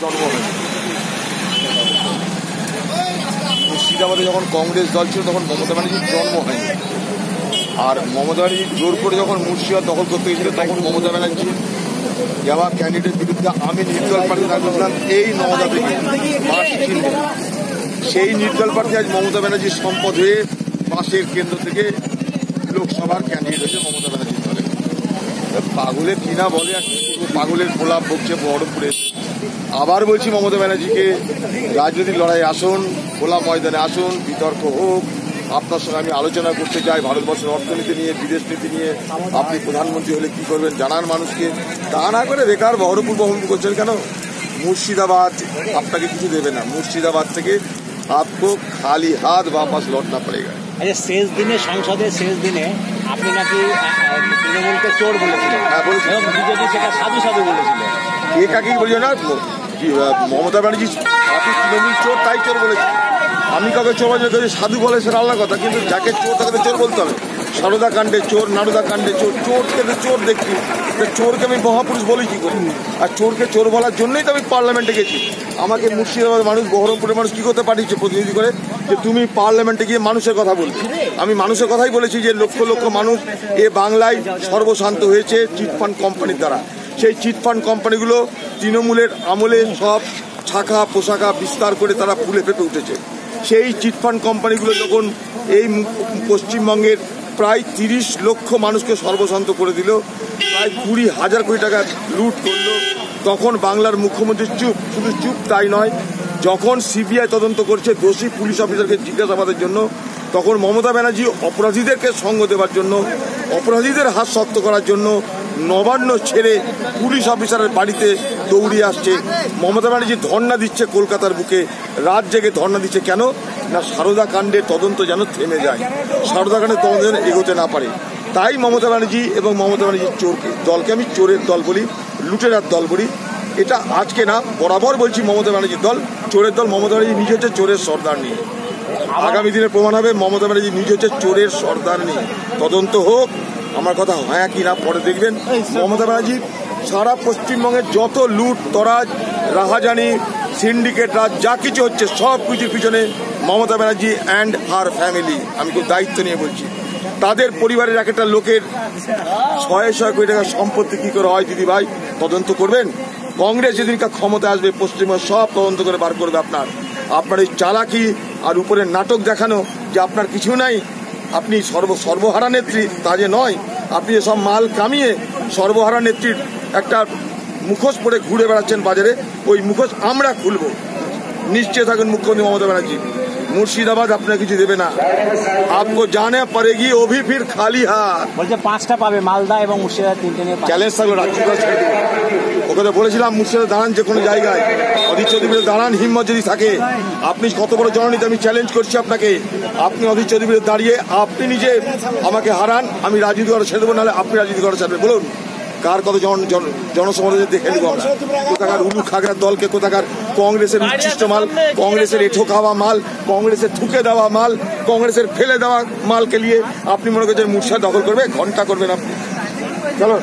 জন্ম হয়নি। মুর্শিদাবাদে যখন কংগ্রেস দল ছিল তখন মমতা ব্যানার্জির জন্ম হয়নি। আর মমতা ব্যানার্জি জোর করে যখন মুর্শিদাবাদ দখল করতে গেছিল তখন মমতা ব্যানার্জি যাওয়া ক্যান্ডিডেটের বিরুদ্ধে আমি নির্দল প্রার্থী থাকলাম এই নওদা থেকে মাস চিহ্নে। সেই নির্দল প্রার্থী আজ মমতা ব্যানার্জির সম্পদ হয়ে পাশের কেন্দ্র থেকে লোকসভার ক্যান্ডিডেট হয়েছে মমতা ব্যানার্জির দলে। পাগলের কিনা বলে আর পাগলের প্রলাপ বকছে বহরমপুরে। আবার বলছি মমতা ব্যানার্জিকে রাজনৈতিক লড়াই আসুন, খোলা ময়দানে আসুন, বিতর্ক হোক। আপনার সঙ্গে আমি আলোচনা করতে চাই ভারতবর্ষের অর্থনীতি নিয়ে, বিদেশ নীতি নিয়ে। আপনি প্রধানমন্ত্রী হলে কি করবেন জানান মানুষকে। তা না করে বেকার বহরমপুর করছেন কেন? মুর্শিদাবাদ আপনাকে কিছু দেবে না। মুর্শিদাবাদ থেকে আপকো খালি হাত বাপাস লौटना पड़ेगा। আচ্ছা, শেষ দিনে সংসদের শেষ দিনে আপনি নাকি তৃণমূলকে চোর বলেছিলেন। হ্যাঁ বলেছিলেন। বিজেপি সেটা সাধু সাধু বলেছিল। কে কাকে বলছো না? মমতা ব্যানার্জি আপনি তৃণমূল চোর তাই চোর বলেছি। আমি কাউকে চোর বলছি, সাধু বলে সেটা আলাদা কথা, কিন্তু যাকে চোর তাকে চোর বলতে হবে। সারদা কাণ্ডে চোর, নারদা কাণ্ডে চোর, চোরকে তো চোর দেখছি। চোরকে আমি মহাপুরুষ বলি কি করি? আর চোরকে চোর বলার জন্যই তো আমি পার্লামেন্টে গেছি। আমাকে মুর্শিদাবাদের মানুষ, বহরমপুরের মানুষ কি করতে পাঠিয়েছে প্রতিনিধি করে যে তুমি পার্লামেন্টে গিয়ে মানুষের কথা বলবে। আমি মানুষের কথাই বলেছি যে লক্ষ লক্ষ মানুষ এ বাংলায় সর্বশান্ত হয়েছে চিটফান্ড কোম্পানির দ্বারা। সেই চিটফান্ড কোম্পানিগুলো তৃণমূলের আমলে সব শাখা পোশাখা বিস্তার করে তারা ফুলে ফেপে উঠেছে। সেই চিটফান্ড কোম্পানিগুলো যখন এই পশ্চিমবঙ্গের প্রায় 30 লক্ষ মানুষকে সর্বশান্ত করে দিল, প্রায় 20,000 কোটি টাকা লুট করলো, তখন বাংলার মুখ্যমন্ত্রী চুপ। শুধু চুপ তাই নয়, যখন সিবিআই তদন্ত করছে দোষী পুলিশ অফিসারকে জিজ্ঞাসাবাদের জন্য, তখন মমতা ব্যানার্জি অপরাধীদেরকে সঙ্গ দেওয়ার জন্য, অপরাধীদের হাত শক্ত করার জন্য নবান্ন ছেড়ে পুলিশ অফিসারের বাড়িতে দৌড়িয়ে আসছে। মমতা ব্যানার্জি ধর্ণা দিচ্ছে কলকাতার বুকে, রাত জেগে ধর্ণা দিচ্ছে। কেন না? সারদা কাণ্ডের তদন্ত যেন থেমে যায়, সারদা কাণ্ডের তদন্ত যেন এগোতে না পারে। তাই মমতা ব্যানার্জি এবং মমতা ব্যানার্জির দলকে আমি চোরের দল বলি, লুটেরার দল বলি। এটা আজকে না, বরাবর বলছি মমতা ব্যানার্জির দল চোরের দল। মমতা ব্যানার্জি নিজে হচ্ছে চোরের সর্দার নিয়ে। আগামী দিনে প্রমাণ হবে মমতা ব্যানার্জি নিজে হচ্ছে চোরের সর্দার নিয়ে। তদন্ত হোক, আমার কথা হ্যাঁ কি না পরে দেখবেন। মমতা ব্যানার্জি সারা পশ্চিমবঙ্গের যত লুট তরাজ, রাহাজানি, সিন্ডিকেট রাজ যা কিছু হচ্ছে সব কিছুর পিছনে Mamata Banerjee and her family. আমি খুব দায়িত্ব নিয়ে বলছি। তাদের পরিবারের এক একটা লোকের 100 কোটি টাকা সম্পত্তি কি করে হয় দিদি ভাই, তদন্ত করবেন। কংগ্রেস যেদিনকার ক্ষমতা আসবে পশ্চিমবঙ্গ সব তদন্ত করে বার করবে। আপনার এই চালাকি আর উপরে নাটক দেখানো যে আপনার কিছু নাই, আপনি সর্বহারা নেত্রী, তা যে নয়। আপনি এসব মাল কামিয়ে সর্বহারা নেত্রীর একটা মুখোশ পরে ঘুরে বেড়াচ্ছেন বাজারে, ওই মুখোশ আমরা খুলব। নিশ্চয় থাকুন মুখ্যমন্ত্রী মমতা ব্যানার্জি, মুর্শিদাবাদ আপনার কিছু দেবে না। আপকো জানে পারেগি ও ভি ফির খালি হাত। বলছে 5টা পাবে, মালদা এবং মুর্শিদাবাদ 3টে নিয়ে। চ্যালেঞ্জ থাকলো রাজ্যপাল ছেড়ে দেবো। ওকে তো বলেছিলাম মুর্শিদাবাদ দাঁড়ান যে কোনো জায়গায়, অধীর চৌধুরীর দাঁড়ান, হিম্মত যদি থাকে। আপনি কত বড় জননীতি, আমি চ্যালেঞ্জ করছি আপনাকে। আপনি অধীর চৌধুরীর দাঁড়িয়ে আপনি নিজে আমাকে হারান, আমি রাজনীতি করা ছেড়ে দেবো, নাহলে আপনি রাজনীতি করা ছাড়বেন। বলুন কার কত জনসমাজে দেখে নেবো আমরা। কোথাকার উলু খাগড়ার দলকে, কোথাকার কংগ্রেসের উচ্ছিষ্ট মাল, কংগ্রেসের এঁঠো খাওয়া মাল, কংগ্রেসের থুকে দেওয়া মাল, কংগ্রেসের ফেলে দেওয়া মালকে নিয়ে আপনি মনে করছেন মুর্শিদাবাদ দখল করবে? ঘন্টা করবেন আপনি। চলো।